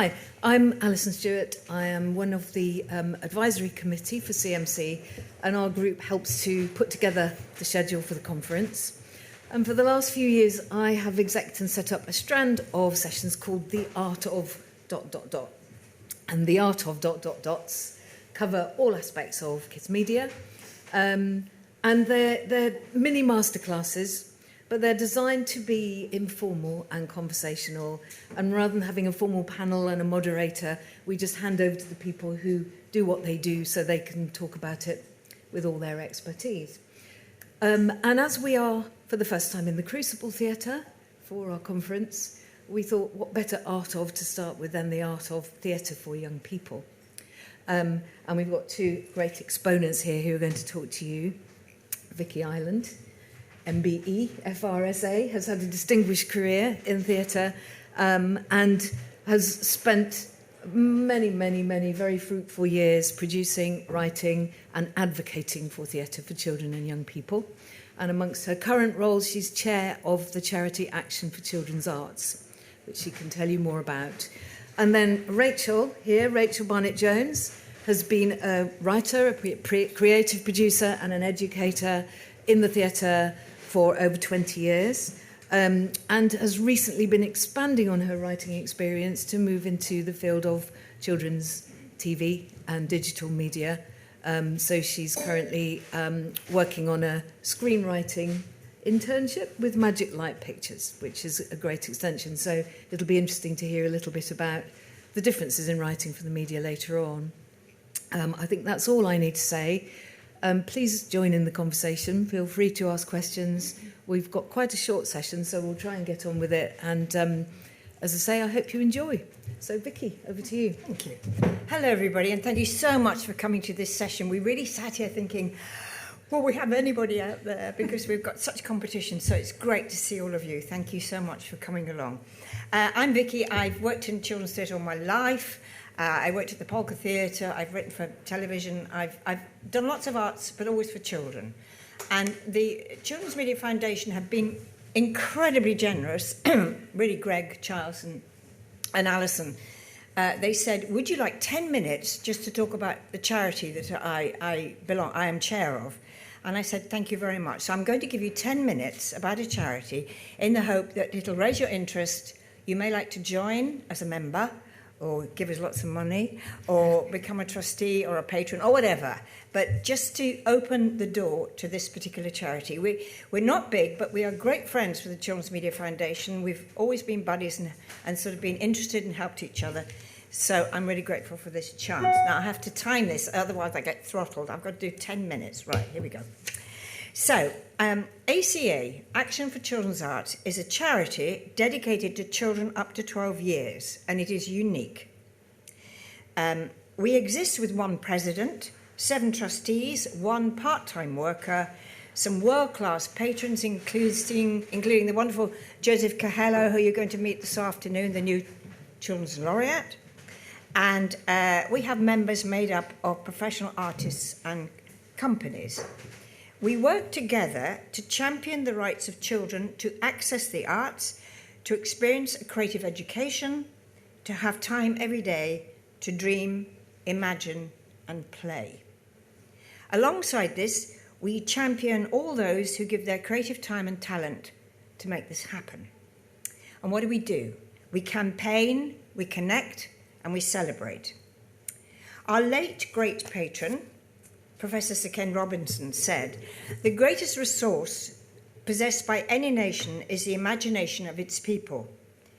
Hi, I'm Alison Stewart. I am one of the advisory committee for CMC, and our group helps to put together the schedule for the conference. And for the last few years, I have executed and set up a strand of sessions called The Art of ... And The Art of ... cover all aspects of kids' media. And they're mini masterclasses, but they're designed to be informal and conversational. And rather than having a formal panel and a moderator, we just hand over to the people who do what they do so they can talk about it with all their expertise. And as we are, for the first time, in the Crucible Theatre for our conference, we thought, what better art of to start with than the art of theatre for young people? And we've got two great exponents here who are going to talk to you. Vicky Island, MBE, FRSA, has had a distinguished career in theatre and has spent many very fruitful years producing, writing and advocating for theatre for children and young people. And amongst her current roles, she's chair of the charity Action for Children's Arts, which she can tell you more about. And then Rachel here, Rachel Barnett-Jones, has been a writer, a creative producer and an educator in the theatre for over 20 years, and has recently been expanding on her writing experience to move into the field of children's TV and digital media. So she's currently working on a screenwriting internship with Magic Light Pictures, which is a great extension. So it'll be interesting to hear a little bit about the differences in writing for the media later on. I think that's all I need to say. Please join in the conversation. Feel free to ask questions. We've got quite a short session, so we'll try and get on with it. And as I say, I hope you enjoy. So, Vicky, over to you. Thank you. Hello, everybody, and thank you so much for coming to this session. We really sat here thinking, will we have anybody out there? Because we've got such competition, so it's great to see all of you. Thank you so much for coming along. I'm Vicky. I've worked in children's theatre all my life. I worked at the Polka Theatre, I've written for television, I've done lots of arts, but always for children. And the Children's Media Foundation have been incredibly generous, really Greg, Charles and Alison. They said, would you like 10 minutes just to talk about the charity that I am chair of? And I said, thank you very much. So I'm going to give you 10 minutes about a charity in the hope that it'll raise your interest. You may like to join as a member, or give us lots of money, or become a trustee or a patron, or whatever. But just to open the door to this particular charity. We're not big, but we are great friends with the Children's Media Foundation. We've always been buddies and sort of been interested and helped each other. So I'm really grateful for this chance. Now, I have to time this, otherwise I get throttled. I've got to do 10 minutes. Right, here we go. So, ACA, Action for Children's Arts, is a charity dedicated to children up to 12 years, and it is unique. We exist with one president, 7 trustees, 1 part-time worker, some world-class patrons, including the wonderful Joseph Cahello, who you're going to meet this afternoon, the new Children's Laureate. And we have members made up of professional artists and companies. We work together to champion the rights of children to access the arts, to experience a creative education, to have time every day to dream, imagine, and play. Alongside this, we champion all those who give their creative time and talent to make this happen. And what do? We campaign, we connect, and we celebrate. Our late great patron, Professor Sir Ken Robinson, said, the greatest resource possessed by any nation is the imagination of its people.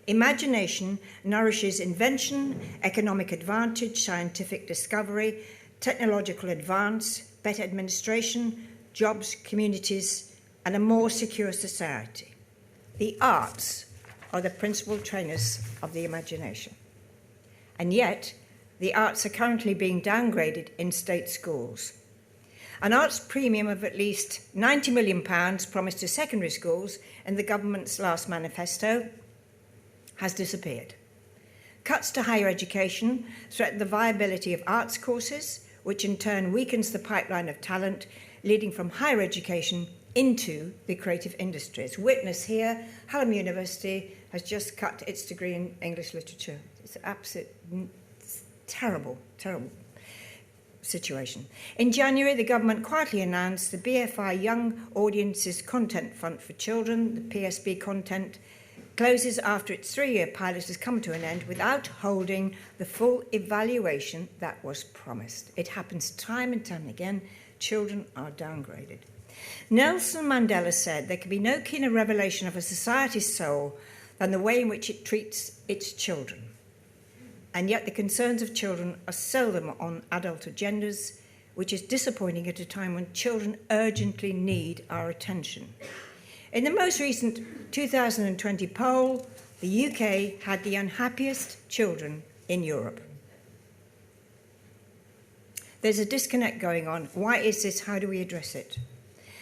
Imagination nourishes invention, economic advantage, scientific discovery, technological advance, better administration, jobs, communities, and a more secure society. The arts are the principal trainers of the imagination. And yet, the arts are currently being downgraded in state schools. An arts premium of at least £90 million promised to secondary schools in the government's last manifesto has disappeared. Cuts to higher education threaten the viability of arts courses, which in turn weakens the pipeline of talent leading from higher education into the creative industries. Witness here, Hallam University has just cut its degree in English literature. It's an absolute terrible, terrible situation. In January, the government quietly announced the BFI Young Audiences Content Fund for Children, the PSB Content, closes after its 3-year pilot has come to an end without holding the full evaluation that was promised. It happens time and time again. Children are downgraded. Nelson Mandela said there can be no keener revelation of a society's soul than the way in which it treats its children. And yet the concerns of children are seldom on adult agendas, which is disappointing at a time when children urgently need our attention. In the most recent 2020 poll, the UK had the unhappiest children in Europe. There's a disconnect going on. Why is this? How do we address it?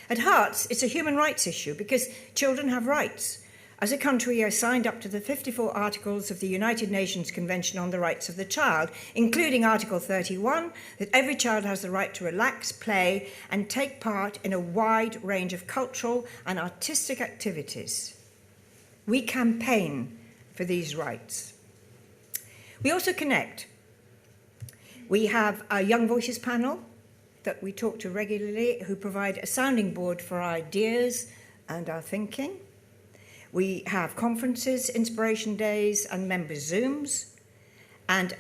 At Hearts, it's a human rights issue because children have rights. As a country, we are signed up to the 54 articles of the United Nations Convention on the Rights of the Child, including Article 31, that every child has the right to relax, play, and take part in a wide range of cultural and artistic activities. We campaign for these rights. We also connect. We have a Young Voices panel that we talk to regularly, who provide a sounding board for our ideas and our thinking. We have conferences, inspiration days, and member Zooms. And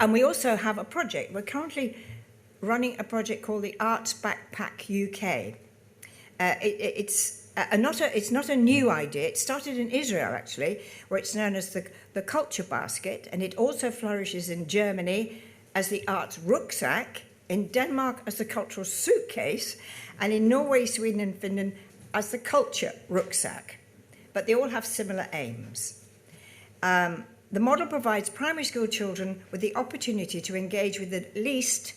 we also have a project. We're currently running a project called the Arts Backpack UK. It's not a new idea. It started in Israel, actually, where it's known as the Culture Basket, and it also flourishes in Germany as the Arts Rucksack, in Denmark as the Cultural Suitcase, and in Norway, Sweden, and Finland as the Culture Rucksack. But they all have similar aims. The model provides primary school children with the opportunity to engage with at least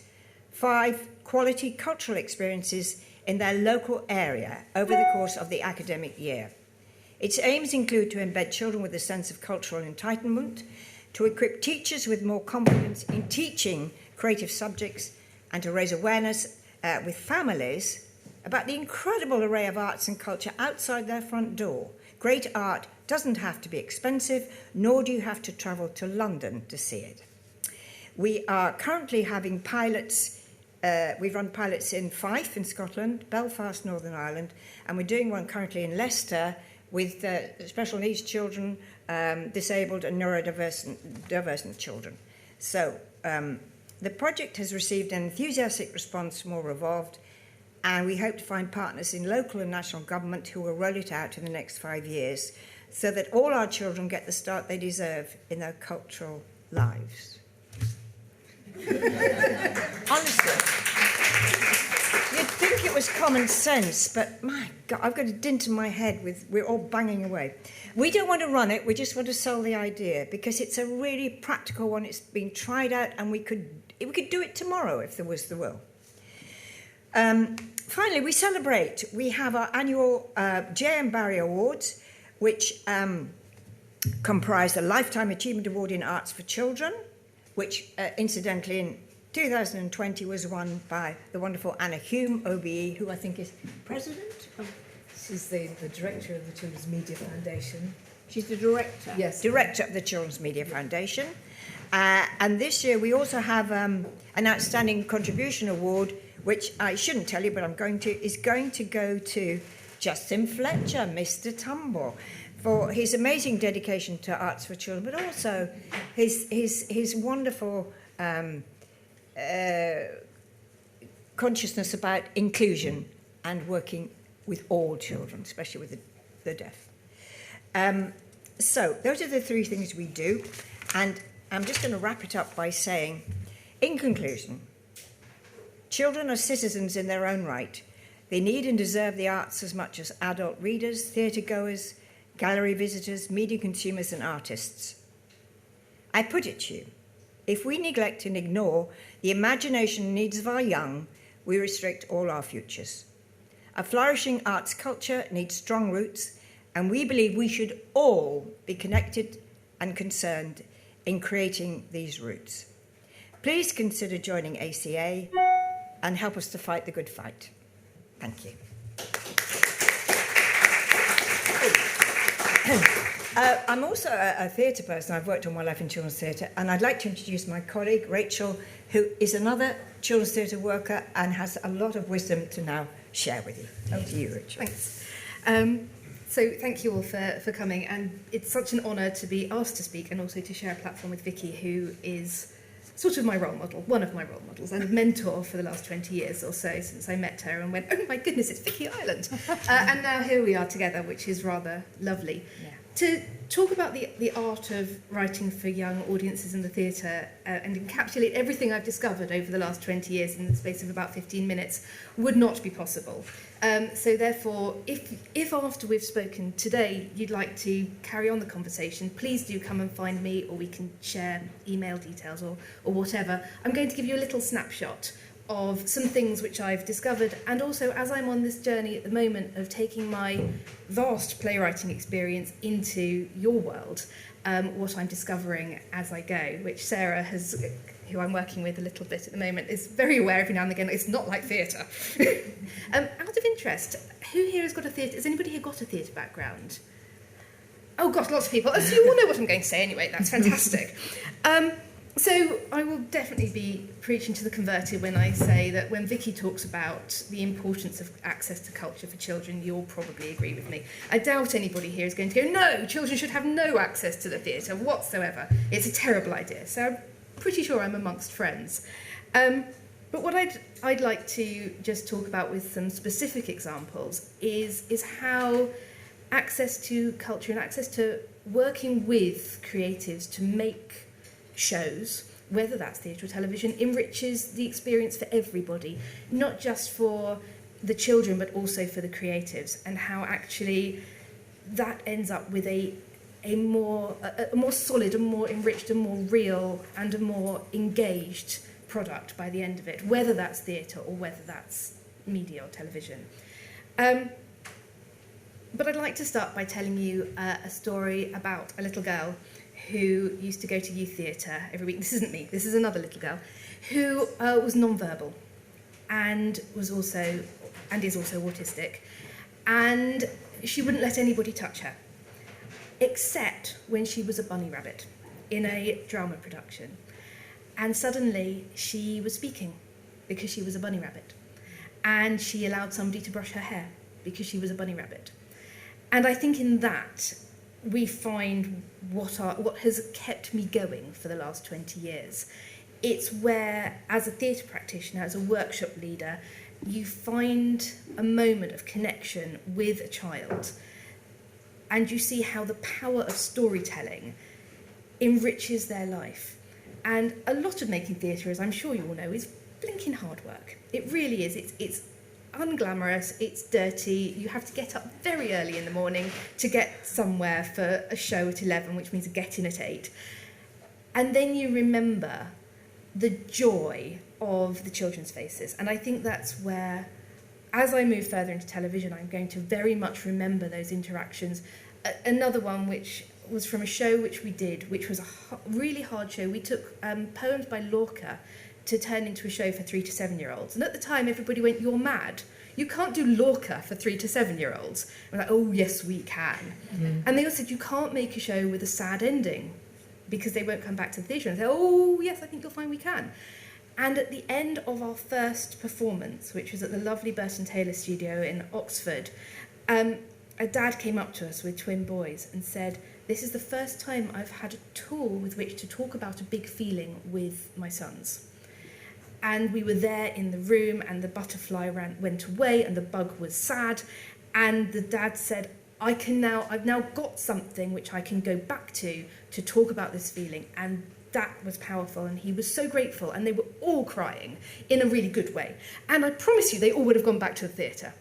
5 quality cultural experiences in their local area over the course of the academic year. Its aims include to embed children with a sense of cultural entitlement, to equip teachers with more confidence in teaching creative subjects, and to raise awareness with families about the incredible array of arts and culture outside their front door. Great art doesn't have to be expensive, nor do you have to travel to London to see it. We are currently having pilots. We've run pilots in Fife in Scotland, Belfast, Northern Ireland, and we're doing one currently in Leicester with special needs children, disabled and neurodivergent children. So the project has received an enthusiastic response from all involved, and we hope to find partners in local and national government who will roll it out in the next 5 years so that all our children get the start they deserve in their cultural lives. Honestly, you'd think it was common sense, but my God, I've got a dint in my head we're all banging away. We don't want to run it, we just want to sell the idea because it's a really practical one. It's been tried out and we could do it tomorrow if there was the will. Finally, we celebrate. We have our annual J.M. Barrie Awards, which comprise the Lifetime Achievement Award in Arts for Children, which incidentally in 2020 was won by the wonderful Anna Hume, OBE, who I think is president of... She's the director of the Children's Media Foundation. She's the director? Yes. Director of the Children's Media Foundation. And this year we also have an Outstanding Contribution Award, which I shouldn't tell you, but is going to go to Justin Fletcher, Mr. Tumble, for his amazing dedication to arts for children, but also his wonderful consciousness about inclusion and working with all children, especially with the deaf. So those are the 3 things we do, and I'm just going to wrap it up by saying, in conclusion, children are citizens in their own right. They need and deserve the arts as much as adult readers, theatre goers, gallery visitors, media consumers and artists. I put it to you, if we neglect and ignore the imagination and needs of our young, we restrict all our futures. A flourishing arts culture needs strong roots, and we believe we should all be connected and concerned in creating these roots. Please consider joining ACA and help us to fight the good fight. Thank you. I'm also a theatre person. I've worked all my life in children's theatre, and I'd like to introduce my colleague, Rachel, who is another children's theatre worker and has a lot of wisdom to now share with you. Over to you, Rachel. Thanks. So thank you all for coming, and it's such an honour to be asked to speak and also to share a platform with Vicky, who is sort of my role model, one of my role models, and mentor for the last 20 years or so since I met her and went, oh my goodness, it's Vicky Ireland. And now here we are together, which is rather lovely. Yeah. To talk about the art of writing for young audiences in the theatre and encapsulate everything I've discovered over the last 20 years in the space of about 15 minutes would not be possible. So therefore, if after we've spoken today you'd like to carry on the conversation, please do come and find me, or we can share email details or whatever. I'm going to give you a little snapshot of some things which I've discovered, and also as I'm on this journey at the moment of taking my vast playwriting experience into your world, what I'm discovering as I go, which Sarah has, who I'm working with a little bit at the moment, is very aware every now and again it's not like theatre. Out of interest, who here has got a theatre, has anybody here got a theatre background? Oh gosh, lots of people. So you all know what I'm going to say anyway, that's fantastic. So I will definitely be preaching to the converted when I say that when Vicky talks about the importance of access to culture for children, you'll probably agree with me. I doubt anybody here is going to go, no, children should have no access to the theatre whatsoever. It's a terrible idea. So I'm pretty sure I'm amongst friends. But what I'd like to just talk about with some specific examples is how access to culture and access to working with creatives to make shows, whether that's theatre or television, enriches the experience for everybody, not just for the children but also for the creatives, and how actually that ends up with a more solid, a more enriched, a more real and a more engaged product by the end of it, whether that's theatre or whether that's media or television. But I'd like to start by telling you a story about a little girl who used to go to youth theatre every week. This isn't me, this is another little girl, who was non-verbal and is also autistic. And she wouldn't let anybody touch her, except when she was a bunny rabbit in a drama production. And suddenly she was speaking because she was a bunny rabbit. And she allowed somebody to brush her hair because she was a bunny rabbit. And I think in that, we find what has kept me going for the last 20 years. It's where, as a theatre practitioner, as a workshop leader, you find a moment of connection with a child, and you see how the power of storytelling enriches their life. And a lot of making theatre, as I'm sure you all know, is blinking hard work. It really is. It's unglamorous, it's dirty, you have to get up very early in the morning to get somewhere for a show at 11, which means getting at 8. And then you remember the joy of the children's faces. And I think that's where, as I move further into television, I'm going to very much remember those interactions. Another one which was from a show which we did, which was a really hard show. We took poems by Lorca to turn into a show for 3 to 7-year-olds. And at the time, everybody went, you're mad. You can't do Lorca for 3 to 7-year-olds. We're like, oh, yes, we can. Mm. And they all said, you can't make a show with a sad ending because they won't come back to the theatre. And I said, oh, yes, I think you'll find we can. And at the end of our first performance, which was at the lovely Burton Taylor studio in Oxford, a dad came up to us with twin boys and said, this is the first time I've had a tool with which to talk about a big feeling with my sons. And we were there in the room, and the butterfly went away, and the bug was sad. And the dad said, I've now got something which I can go back to talk about this feeling. And that was powerful, and he was so grateful. And they were all crying in a really good way. And I promise you, they all would have gone back to the theatre.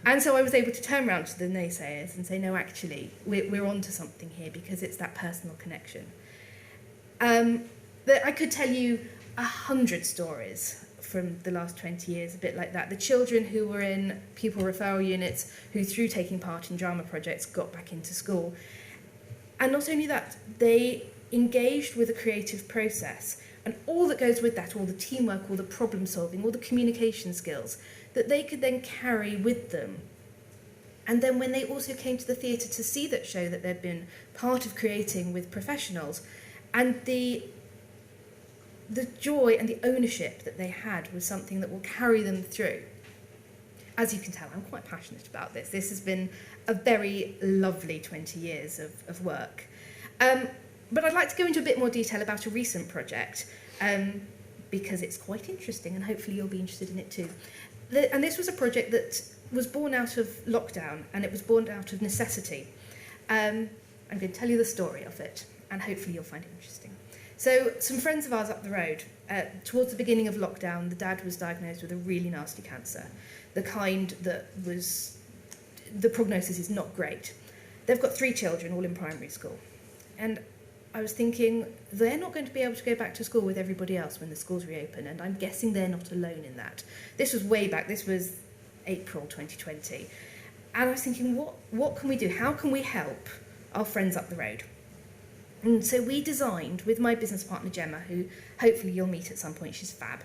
And so I was able to turn around to the naysayers and say, no, actually, we're onto something here, because it's that personal connection. I could tell you 100 stories from the last 20 years, a bit like that. The children who were in pupil referral units, who through taking part in drama projects got back into school. And not only that, they engaged with a creative process, and all that goes with that, all the teamwork, all the problem solving, all the communication skills, that they could then carry with them And then when they also came to the theatre to see that show that they'd been part of creating with professionals, and the joy and the ownership that they had was something that will carry them through. As you can tell, I'm quite passionate about this. This has been a very lovely 20 years of work. But I'd like to go into a bit more detail about a recent project, because it's quite interesting and hopefully you'll be interested in it too. And this was a project that was born out of lockdown, and it was born out of necessity. I'm going to tell you the story of it, and hopefully you'll find it interesting. So some friends of ours up the road, towards the beginning of lockdown, the dad was diagnosed with a really nasty cancer, the kind that was, the prognosis is not great. They've got 3 children, all in primary school. And I was thinking, they're not going to be able to go back to school with everybody else when the schools reopen, and I'm guessing they're not alone in that. This was way back, this was April 2020. And I was thinking, what can we do? How can we help our friends up the road? And so we designed, with my business partner Gemma, who hopefully you'll meet at some point, she's fab,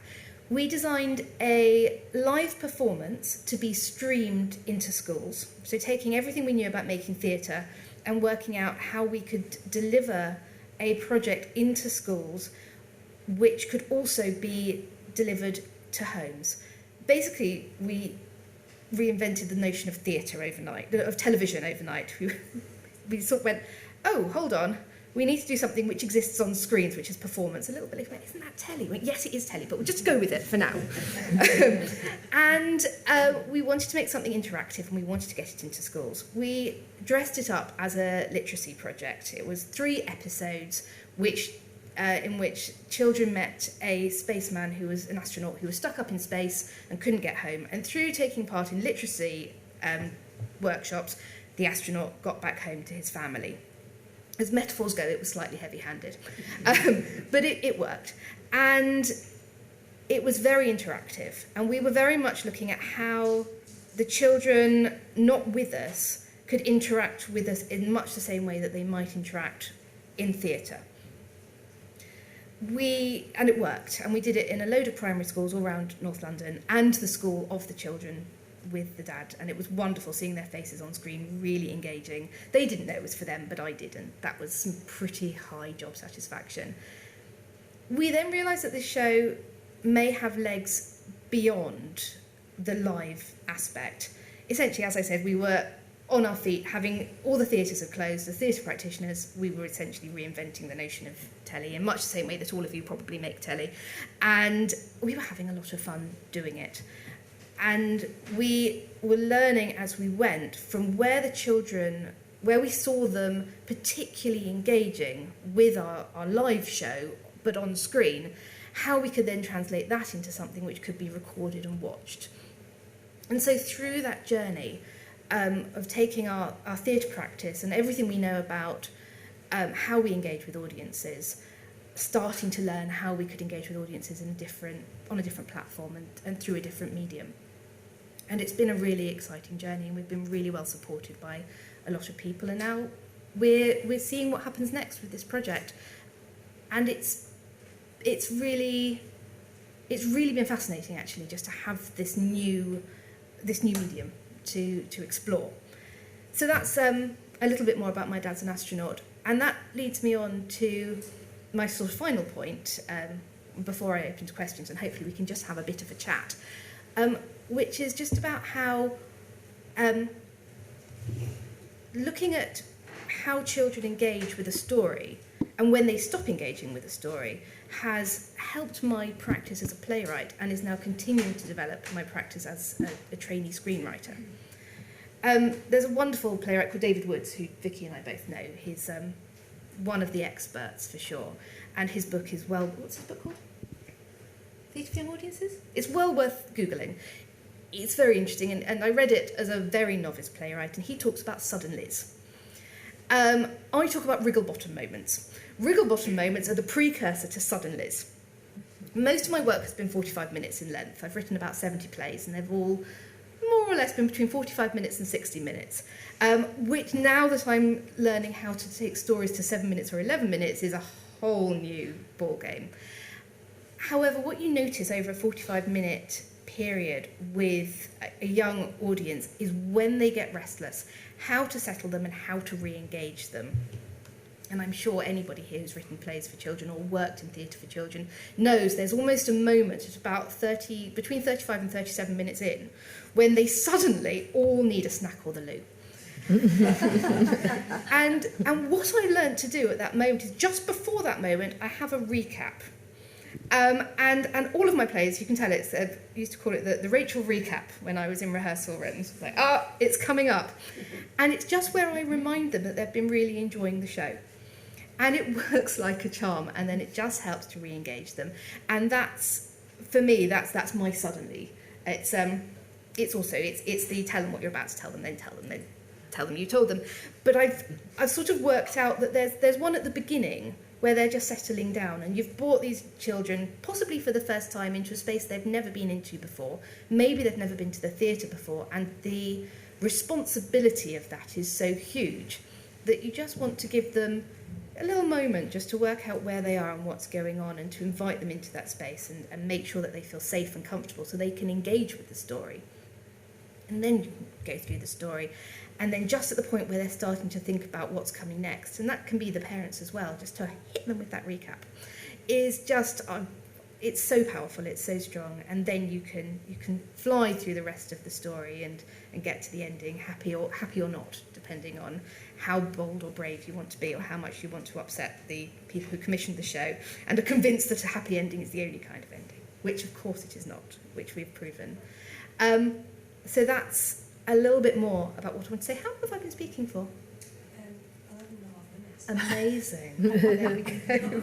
we designed a live performance to be streamed into schools. So taking everything we knew about making theatre and working out how we could deliver a project into schools which could also be delivered to homes. Basically, we reinvented the notion of theatre overnight, of television overnight. We sort of went, oh, hold on, we need to do something which exists on screens, which is performance. A little bit like, isn't that telly? Well, yes, it is telly, but we'll just go with it for now. And we wanted to make something interactive, and we wanted to get it into schools. We dressed it up as a literacy project. It was 3 episodes in which children met a spaceman who was an astronaut who was stuck up in space and couldn't get home. And through taking part in literacy workshops, the astronaut got back home to his family. As metaphors go, it was slightly heavy-handed, but it worked. And it was very interactive, and we were very much looking at how the children not with us could interact with us in much the same way that they might interact in theatre. And it worked, and we did it in a load of primary schools all around North London, and the school of the children with the dad, and it was wonderful seeing their faces on screen, really engaging. They didn't know it was for them, but I did, and that was some pretty high job satisfaction. We then realised that this show may have legs beyond the live aspect. Essentially, as I said, we were on our feet, having all the theatres had closed, the theatre practitioners, we were essentially reinventing the notion of telly in much the same way that all of you probably make telly, and we were having a lot of fun doing it. And we were learning as we went from where the children, where we saw them particularly engaging with our live show, but on screen, how we could then translate that into something which could be recorded and watched. And so through that journey of taking our theatre practice and everything we know about how we engage with audiences, starting to learn how we could engage with audiences on a different platform and through a different medium. And it's been a really exciting journey, and we've been really well supported by a lot of people. And now we're seeing what happens next with this project. And it's really been fascinating, actually, just to have this new medium to explore. So that's a little bit more about My Dad's an Astronaut, and that leads me on to my sort of final point before I open to questions, and hopefully we can just have a bit of a chat. Which is just about how looking at how children engage with a story and when they stop engaging with a story has helped my practice as a playwright and is now continuing to develop my practice as a trainee screenwriter. There's a wonderful playwright called David Woods, who Vicky and I both know. He's one of the experts for sure, and his book is what's his book called? Theatre for Young Audiences? It's well worth Googling. It's very interesting, and I read it as a very novice playwright, and he talks about sudden Liz. I talk about Wrigglebottom moments. Wrigglebottom moments are the precursor to sudden Liz. Most of my work has been 45 minutes in length. I've written about 70 plays, and they've all more or less been between 45 minutes and 60 minutes, which now that I'm learning how to take stories to 7 minutes or 11 minutes is a whole new ballgame. However, what you notice over a 45-minute period with a young audience is when they get restless, how to settle them and how to re-engage them. And I'm sure anybody here who's written plays for children or worked in theatre for children knows there's almost a moment at about between 35 and 37 minutes in when they suddenly all need a snack or the loo. and what I learned to do at that moment is just before that moment I have a recap. And all of my plays, you can tell it's, I used to call it the Rachel recap when I was in rehearsal rooms. It's like, it's coming up. And it's just where I remind them that they've been really enjoying the show. And it works like a charm, and then it just helps to re-engage them. And that's, for me, that's my suddenly. It's the tell them what you're about to tell them, then tell them you told them. But I've sort of worked out that there's one at the beginning where they're just settling down, and you've brought these children, possibly for the first time, into a space they've never been into before. Maybe they've never been to the theatre before, and the responsibility of that is so huge that you just want to give them a little moment just to work out where they are and what's going on, and to invite them into that space and make sure that they feel safe and comfortable so they can engage with the story. And then you can go through the story. And then just at the point where they're starting to think about what's coming next, and that can be the parents as well, just to hit them with that recap, is just, it's so powerful, it's so strong, and then you can fly through the rest of the story and get to the ending, happy or not, depending on how bold or brave you want to be, or how much you want to upset the people who commissioned the show and are convinced that a happy ending is the only kind of ending, which of course it is not, which we've proven. So that's a little bit more about what I want to say. How long have I been speaking for? 11.5 minutes. Amazing. There we go.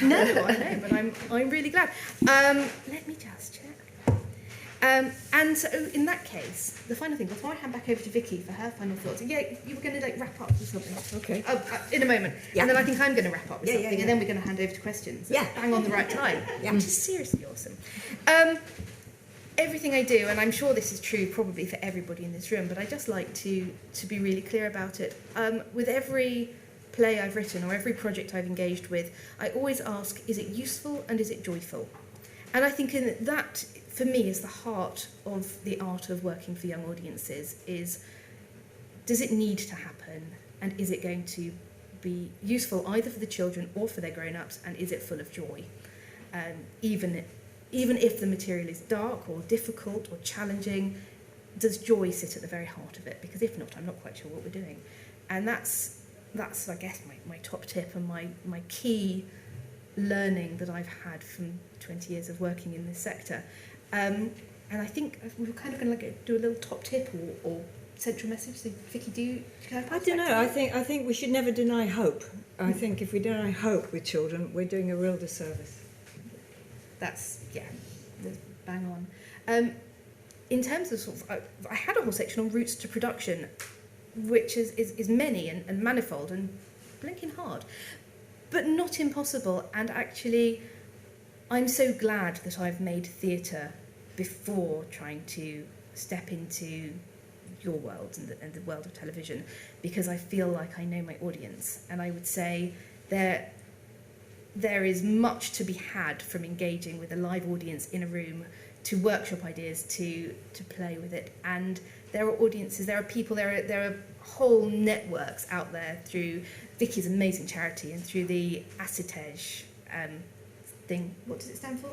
No, I know, but I'm really glad. Let me just check. And so in that case, the final thing, before I hand back over to Vicky for her final thoughts, yeah, you were going to wrap up with something. Okay. In a moment. Yeah. And then I think I'm going to wrap up with something, yeah. and then we're going to hand over to questions. Yeah. Bang on the right time. Yeah. Which is seriously awesome. Everything I do, and I'm sure this is true probably for everybody in this room, but I just like to be really clear about it. With every play I've written or every project I've engaged with, I always ask, is it useful and is it joyful? And I think in that, for me, is the heart of the art of working for young audiences, is does it need to happen, and is it going to be useful either for the children or for their grown-ups, and is it full of joy? Even if the material is dark or difficult or challenging, does joy sit at the very heart of it? Because if not, I'm not quite sure what we're doing. And that's I guess, my top tip and my key learning that I've had from 20 years of working in this sector. And I think we're kind of going to do a little top tip or central message. So, Vicky, I don't know. I think we should never deny hope. I think if we deny hope with children, we're doing a real disservice. That's bang on. In terms of I had a whole section on routes to production, which is many and manifold and blinking hard, but not impossible. And actually, I'm so glad that I've made theatre before trying to step into your world and the world of television, because I feel like I know my audience, and I would say there is much to be had from engaging with a live audience in a room, to workshop ideas, to play with it. And there are audiences, there are people, there are whole networks out there through Vicky's amazing charity and through the ACITEJ thing. What does it stand for?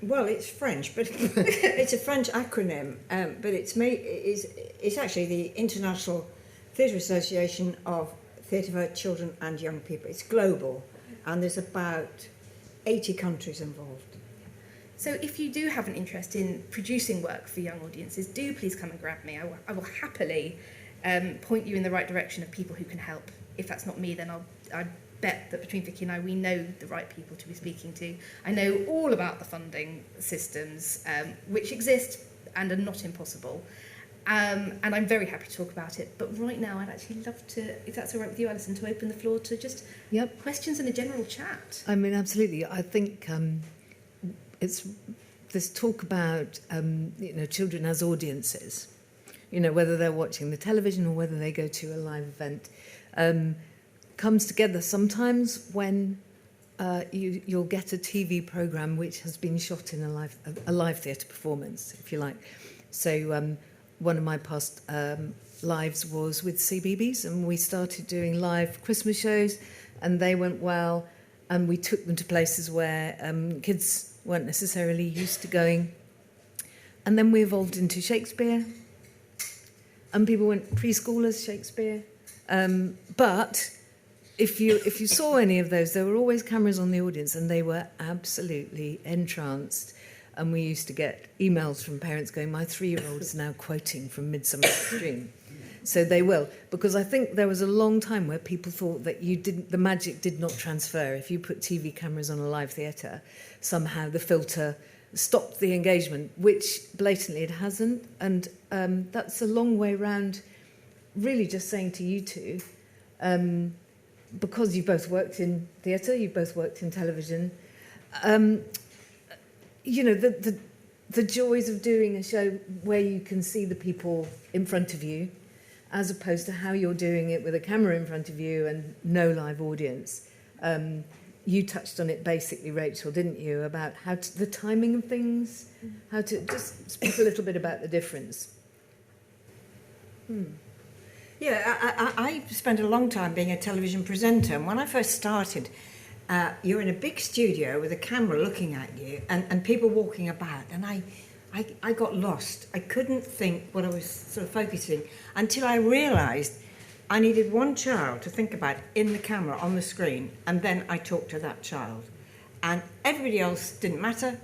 Well, it's French, but it's a French acronym. But it's actually the International Theatre Association of Theatre for Children and Young People. It's global, and there's about 80 countries involved. So if you do have an interest in producing work for young audiences, do please come and grab me. I will happily point you in the right direction of people who can help. If that's not me, then I bet that between Vicky and I, we know the right people to be speaking to. I know all about the funding systems which exist and are not impossible. And I'm very happy to talk about it. But right now, I'd actually love to, if that's all right with you, Alison, to open the floor to just questions and a general chat. I mean, absolutely. I think it's this talk about children as audiences, whether they're watching the television or whether they go to a live event, comes together sometimes when you'll get a TV programme which has been shot in a live theatre performance, if you like. So one of my past lives was with CBeebies, and we started doing live Christmas shows, and they went well, and we took them to places where kids weren't necessarily used to going. And then we evolved into Shakespeare, and people went preschoolers Shakespeare. But if you saw any of those, there were always cameras on the audience, and they were absolutely entranced. And we used to get emails from parents going, "My 3-year-old is now quoting from Midsummer Night's Dream." So they will, because I think there was a long time where people thought that the magic did not transfer. If you put TV cameras on a live theatre, somehow the filter stopped the engagement, which blatantly it hasn't. And that's a long way round, really just saying to you two, because you've both worked in theatre, you've both worked in television, you know, the joys of doing a show where you can see the people in front of you, as opposed to how you're doing it with a camera in front of you and no live audience. You touched on it basically, Rachel, didn't you, about how the timing of things, how to just speak a little bit about the difference. Yeah, I spent a long time being a television presenter, and when I first started, you're in a big studio with a camera looking at you and people walking about, and I got lost. I couldn't think what I was sort of focusing until I realised I needed one child to think about in the camera, on the screen, and then I talked to that child. And everybody else didn't matter.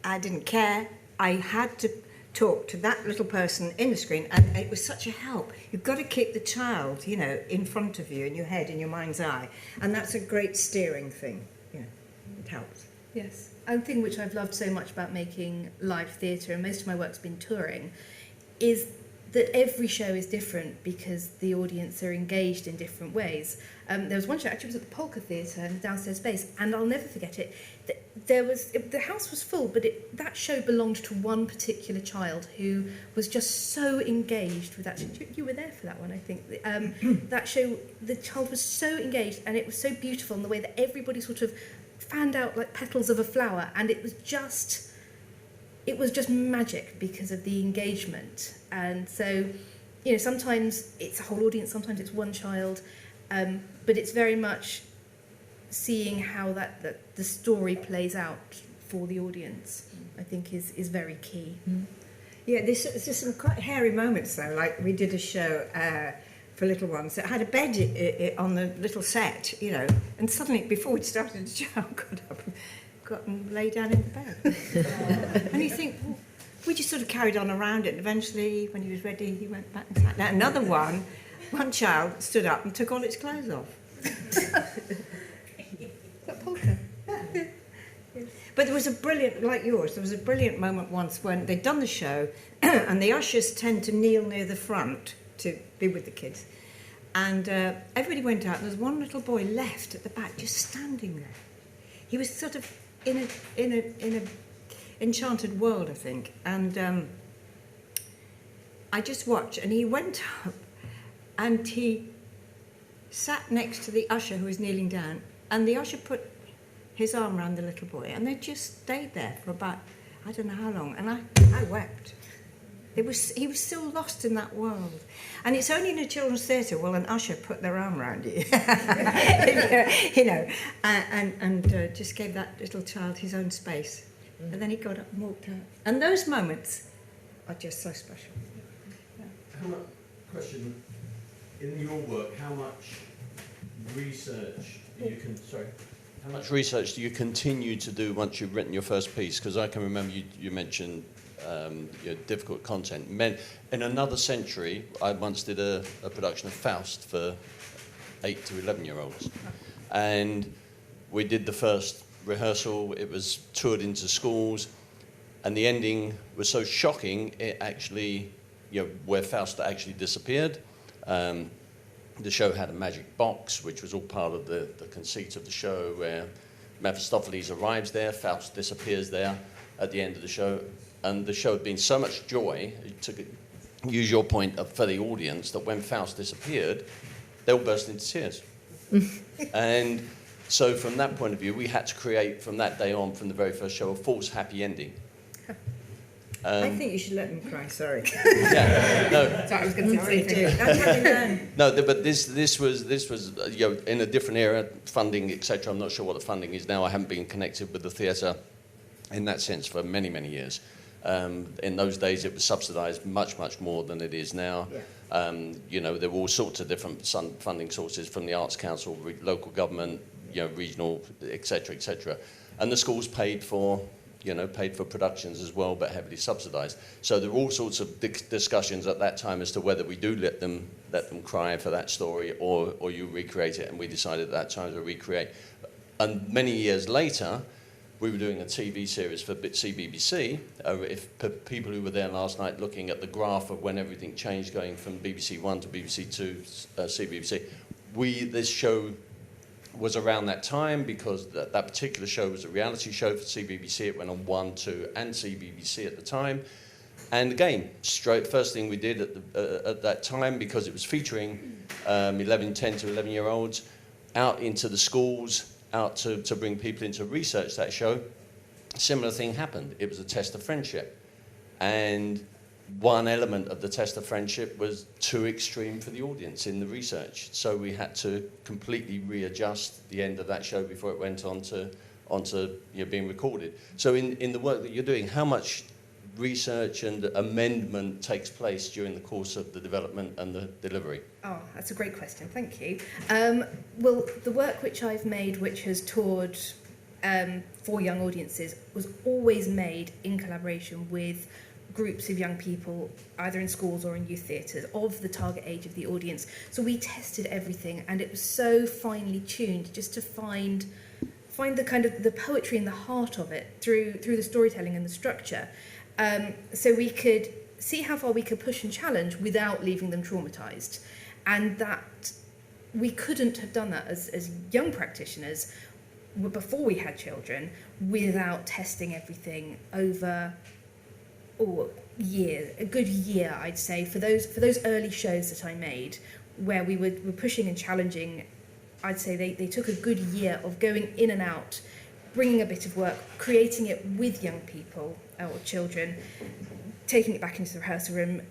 I didn't care. I had to talk to that little person in the screen, and it was such a help. You've got to keep the child, you know, in front of you, in your head, in your mind's eye, and that's a great steering thing. You know, it helps. Yes. And the thing which I've loved so much about making live theatre, and most of my work's been touring, is that every show is different because the audience are engaged in different ways. There was one show, actually it was at the Polka Theatre in the downstairs space, and I'll never forget it. The house was full, but that show belonged to one particular child who was just so engaged with that. You were there for that one, I think. That show, the child was so engaged, and it was so beautiful in the way that everybody sort of fanned out like petals of a flower, and it was just magic because of the engagement. And so, you know, sometimes it's a whole audience, sometimes it's one child, but it's very much seeing how that the story plays out for the audience, I think is very key. Yeah, there's some quite hairy moments though. Like we did a show for little ones that had a bed on the little set, you know, and suddenly before we'd started the show, I got and lay down in the bed. And you think, well, we just sort of carried on around it. And eventually, when he was ready, he went back and sat down. Another one child stood up and took all its clothes off. That polka. But there was a brilliant, like yours, there was a brilliant moment once when they'd done the show and the ushers tend to kneel near the front to be with the kids. And everybody went out and there was one little boy left at the back just standing there. He was sort of in a enchanted world, I think. And I just watched, and he went up and he sat next to the usher who was kneeling down, and the usher put his arm around the little boy, and they just stayed there for about, I don't know how long, and I wept. He was still lost in that world. And it's only in a children's theatre will an usher put their arm around you, you know, and just gave that little child his own space. And then he got up and walked out. And those moments are just so special. Yeah. Question, in your work, how much research do you continue to do once you've written your first piece? Because I can remember you mentioned difficult content. In another century, I once did a production of Faust for 8 to 11-year-olds. And we did the first rehearsal, it was toured into schools, and the ending was so shocking, it actually, where Faust actually disappeared. The show had a magic box, which was all part of the conceit of the show, where Mephistopheles arrives there, Faust disappears there at the end of the show. And the show had been so much joy, use your point for the audience, that when Faust disappeared, they all burst into tears. And So from that point of view, we had to create, from that day on, from the very first show, a false happy ending. I think you should let them cry, sorry. Yeah, no, Sorry, I was going to say Sorry, do. That's how we learn. no, but this was in a different era, funding, etc. I'm not sure what the funding is now. I haven't been connected with the theatre in that sense for many, many years. In those days, it was subsidised much, much more than it is now. Yeah. There were all sorts of different funding sources from the Arts Council, local government, regional, etc., etc. And the schools paid for productions as well, but heavily subsidised. So there were all sorts of discussions at that time as to whether we do let them cry for that story or you recreate it, and we decided at that time to recreate. And many years later, we were doing a TV series for CBBC. If people who were there last night looking at the graph of when everything changed going from BBC One to BBC Two, CBBC, this show was around that time because that particular show was a reality show for CBBC. It went on 1, 2 and CBBC at the time. And again, first thing we did at that time, because it was featuring 10 to 11-year-olds out into the schools, out to bring people in to research that show, a similar thing happened. It was a test of friendship. And one element of the test of friendship was too extreme for the audience in the research. So we had to completely readjust the end of that show before it went on to being recorded. So in the work that you're doing, how much research and amendment takes place during the course of the development and the delivery? Oh, that's a great question. Thank you. Well, the work which I've made, which has toured for young audiences, was always made in collaboration with groups of young people, either in schools or in youth theatres, of the target age of the audience. So we tested everything, and it was so finely tuned just to find the kind of the poetry in the heart of it through the storytelling and the structure. So we could see how far we could push and challenge without leaving them traumatised. And that we couldn't have done that as young practitioners before we had children without testing everything over a good year, I'd say, for those early shows that I made, where we were pushing and challenging. I'd say they took a good year of going in and out, bringing a bit of work, creating it with young people or children, taking it back into the rehearsal room,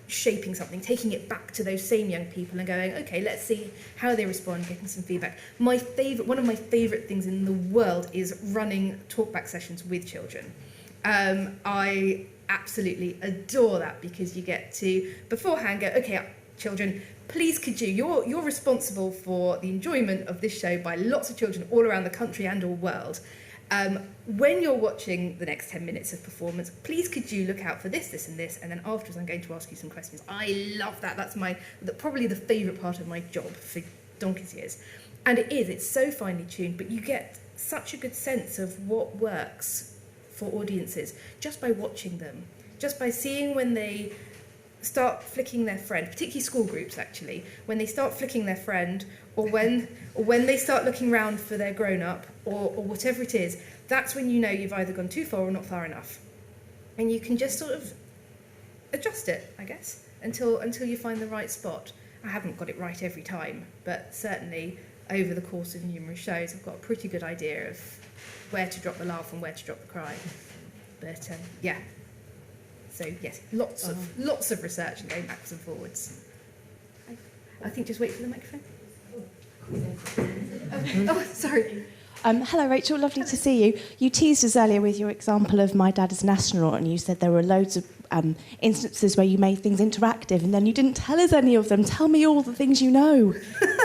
shaping something, taking it back to those same young people and going, okay, let's see how they respond, getting some feedback. One of my favourite things in the world is running talkback sessions with children. I absolutely adore that, because you get to beforehand go, okay, children, please could you're responsible for the enjoyment of this show by lots of children all around the country and or world. When you're watching the next 10 minutes of performance, please could you look out for this, this and this, and then afterwards I'm going to ask you some questions. I love that. That's probably the favourite part of my job for donkey's years. And it's so finely tuned, but you get such a good sense of what works for audiences just by watching them, just by seeing when they start flicking their friend, particularly school groups actually, when they start flicking their friend, or when they start looking round for their grown-up, or whatever it is, that's when you know you've either gone too far or not far enough. And you can just sort of adjust it, I guess, until you find the right spot. I haven't got it right every time, but certainly over the course of numerous shows, I've got a pretty good idea of where to drop the laugh and where to drop the cry. But yeah. So yes, lots of research and going backwards and forwards. I think just wait for the microphone. Oh, sorry. Hello, Rachel. Lovely to see you. You teased us earlier with your example of My Dad is an Astronaut, and you said there were loads of instances where you made things interactive, and then you didn't tell us any of them. Tell me all the things you know.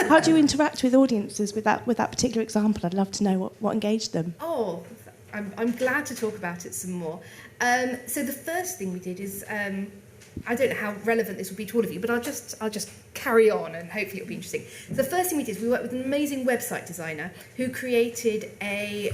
How do you interact with audiences with that particular example? I'd love to know what engaged them. Oh, I'm glad to talk about it some more. So the first thing we did is, I don't know how relevant this will be to all of you, but I'll just carry on and hopefully it'll be interesting. So the first thing we did is we worked with an amazing website designer who created a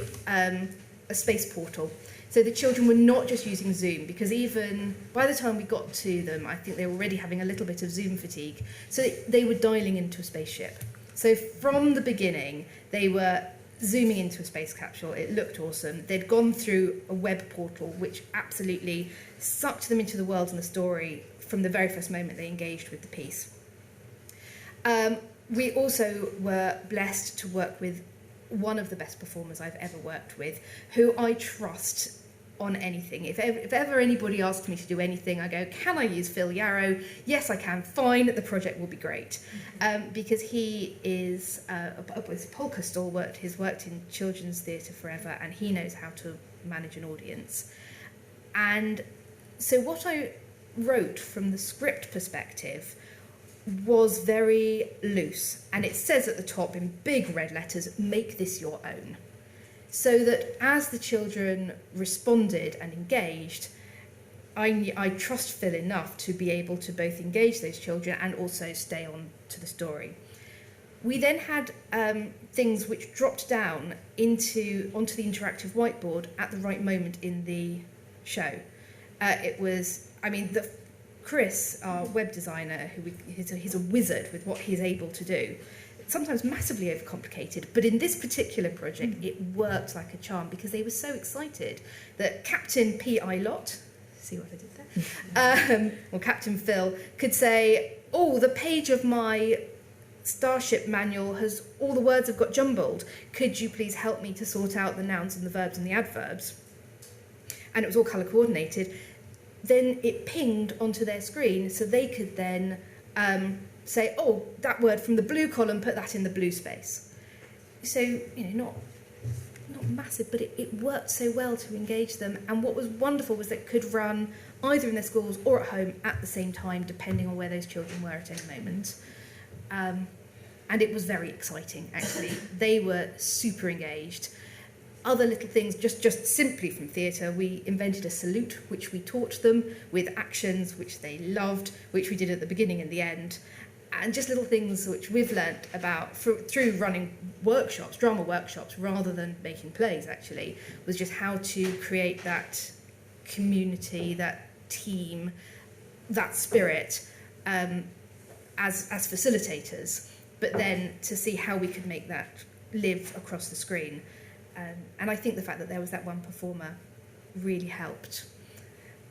space portal. So the children were not just using Zoom, because even by the time we got to them, I think they were already having a little bit of Zoom fatigue. So they were dialing into a spaceship. So from the beginning, they were zooming into a space capsule. It looked awesome. They'd gone through a web portal, which absolutely sucked them into the world and the story from the very first moment they engaged with the piece. We also were blessed to work with one of the best performers I've ever worked with, who I trust on anything. If ever anybody asks me to do anything, I go, can I use Phil Yarrow? Yes, I can. Fine, the project will be great. Because he is a polka stalwart. He's worked in children's theatre forever, and he knows how to manage an audience. And so what I wrote from the script perspective was very loose, and it says at the top in big red letters, make this your own. So that as the children responded and engaged, I trust Phil enough to be able to both engage those children and also stay on to the story. We then had things which dropped down onto the interactive whiteboard at the right moment in the show. Chris, our web designer, he's a wizard with what he's able to do. Sometimes massively overcomplicated, but in this particular project, it worked like a charm because they were so excited that Captain P.I. Lott, see what I did there, or Captain Phil, could say, oh, the page of my Starship manual has, all the words have got jumbled. Could you please help me to sort out the nouns and the verbs and the adverbs? And it was all colour coordinated. Then it pinged onto their screen so they could then say, oh, that word from the blue column, put that in the blue space. So, not massive, but it worked so well to engage them. And what was wonderful was that it could run either in their schools or at home at the same time, depending on where those children were at any moment. And it was very exciting, actually. They were super engaged. Other little things, just simply from theatre, we invented a salute, which we taught them, with actions which they loved, which we did at the beginning and the end. And just little things which we've learnt about through running workshops, drama workshops, rather than making plays, actually, was just how to create that community, that team, that spirit as facilitators, but then to see how we could make that live across the screen. And I think the fact that there was that one performer really helped.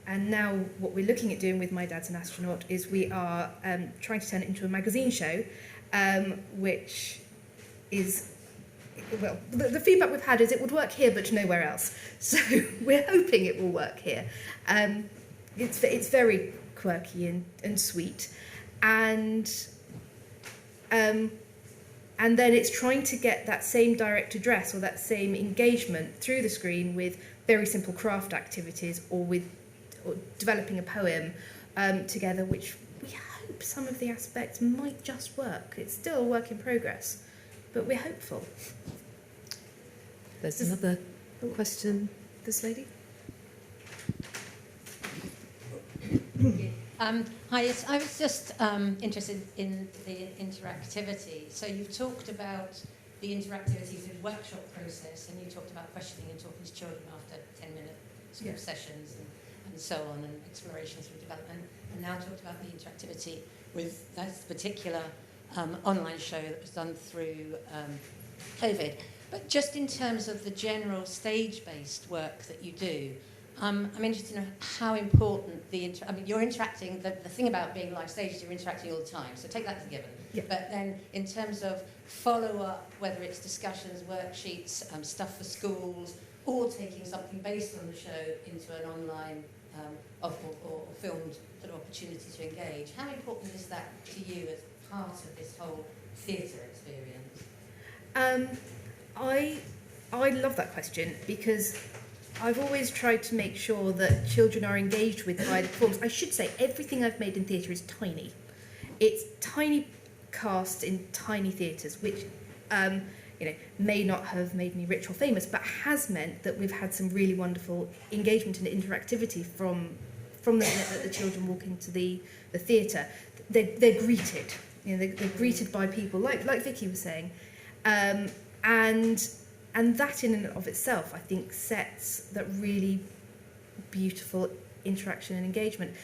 And now what we're looking at doing with My Dad's an Astronaut is we are trying to turn it into a magazine show, which is, well, the feedback we've had is it would work here but nowhere else. So we're hoping it will work here. It's very quirky and sweet. And then it's trying to get that same direct address or that same engagement through the screen with very simple craft activities or developing a poem together, which we hope some of the aspects might just work. It's still a work in progress, but we're hopeful. There's another question. This lady? Hi, yes, I was just interested in the interactivity. So you've talked about the interactivity through the workshop process, and you talked about questioning and talking to children after 10-minute sort of sessions and so on, and exploration through development, and now talked about the interactivity with that particular online show that was done through COVID. But just in terms of the general stage-based work that you do, I'm interested in how important you're interacting, the thing about being live stage is you're interacting all the time, so take that as a given. Yeah. But then in terms of follow-up, whether it's discussions, worksheets, stuff for schools, or taking something based on the show into an online or filmed sort of opportunity to engage, how important is that to you as part of this whole theatre experience? I love that question because I've always tried to make sure that children are engaged with by the performance. I should say everything I've made in theatre is tiny. It's tiny cast in tiny theatres, which may not have made me rich or famous, but has meant that we've had some really wonderful engagement and interactivity from the minute that the children walk into the theatre. They're greeted. They're greeted by people like Vicky was saying, and that in and of itself, I think, sets that really beautiful interaction and engagement.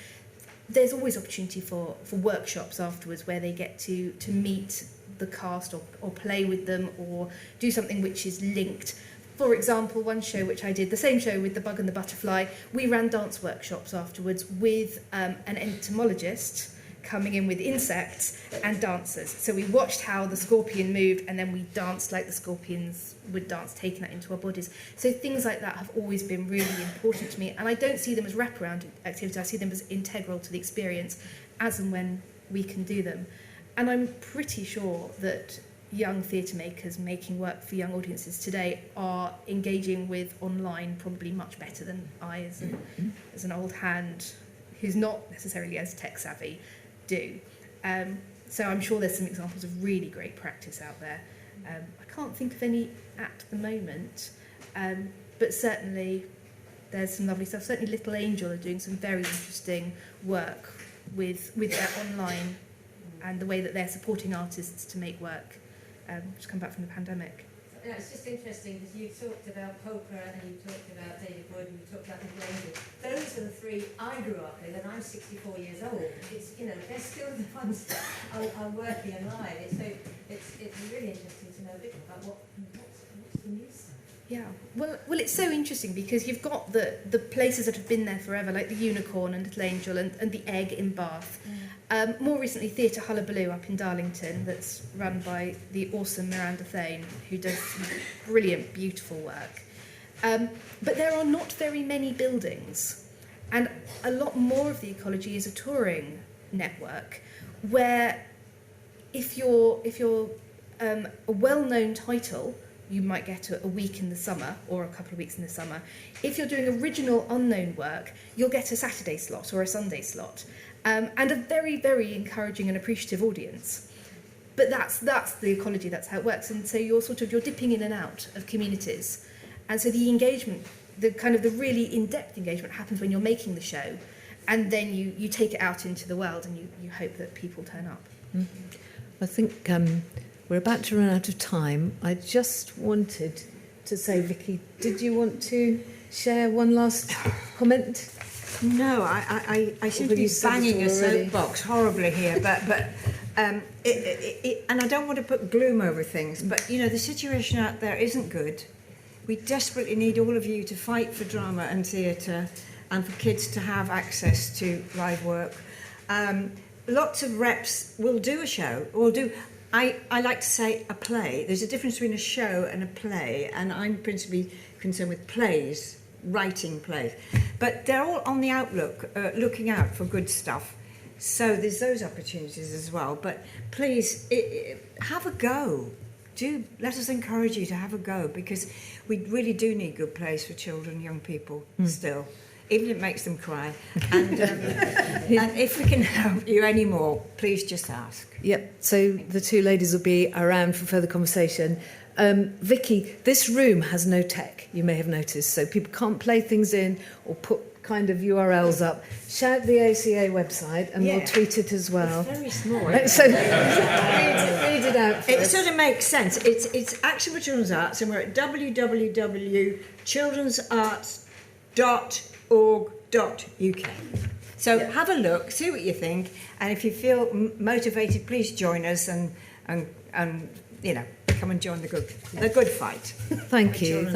There's always opportunity for workshops afterwards where they get to meet the cast or play with them or do something which is linked. For example, one show which I did, the same show with The Bug and the Butterfly, we ran dance workshops afterwards with an entomologist coming in with insects and dancers. So we watched how the scorpion moved, and then we danced like the scorpions would dance, taking that into our bodies. So things like that have always been really important to me, and I don't see them as wraparound activities. I see them as integral to the experience as and when we can do them. And I'm pretty sure that young theatre makers making work for young audiences today are engaging with online probably much better than I, as an old hand who's not necessarily as tech savvy, do. So I'm sure there's some examples of really great practice out there. I can't think of any at the moment, but certainly there's some lovely stuff. Certainly Little Angel are doing some very interesting work with their online and the way that they're supporting artists to make work. Just come back from the pandemic. Yeah, it's just interesting because you talked about Poker and you talked about David Wood and you talked about Little Angel. Those are the three I grew up with, and I'm 64 years old. It's, you know, they're still the ones that are working alive. It's really interesting to know a bit about what's the new stuff. Yeah, well, it's so interesting because you've got the places that have been there forever, like the Unicorn and Little Angel and the Egg in Bath. More recently, Theatre Hullabaloo up in Darlington, that's run by the awesome Miranda Thane, who does brilliant, beautiful work. But there are not very many buildings, and a lot more of the ecology is a touring network, where if you're a well-known title, you might get a week in the summer or a couple of weeks in the summer. If you're doing original unknown work, you'll get a Saturday slot or a Sunday slot, and a very, very encouraging and appreciative audience. But that's the ecology, that's how it works. And so you're dipping in and out of communities. And so the engagement, the really in-depth engagement happens when you're making the show, and then you take it out into the world and you hope that people turn up. I think we're about to run out of time. I just wanted to say, Vicky, did you want to share one last comment? No, I seem to be banging a soapbox horribly here, but and I don't want to put gloom over things, but you know the situation out there isn't good. We desperately need all of you to fight for drama and theatre, and for kids to have access to live work. Lots of reps will do a show, I like to say a play. There's a difference between a show and a play, and I'm principally concerned with plays, writing plays. But they're all on the outlook, looking out for good stuff. So there's those opportunities as well. But please, have a go. Do let us encourage you to have a go, because we really do need good plays for children, young people, still. Even if it makes them cry. And, and if we can help you any more, please just ask. Yep, so the two ladies will be around for further conversation. Vicky, this room has no tech, you may have noticed, so people can't play things in or put kind of URLs up. Shout the ACA website and we'll tweet it as well. It's very small. So read it out for It us. sort of makes sense. It's Action for Children's Arts, and we're at www.childrensarts.org.uk. So have a look, see what you think, and if you feel motivated, please join us and you know, come and join the good fight. Thank you. And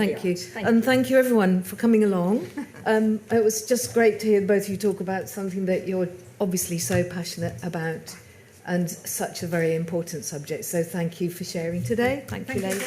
thank you everyone for coming along. It was just great to hear both of you talk about something that you're obviously so passionate about and such a very important subject. So thank you for sharing today. Thank you, ladies.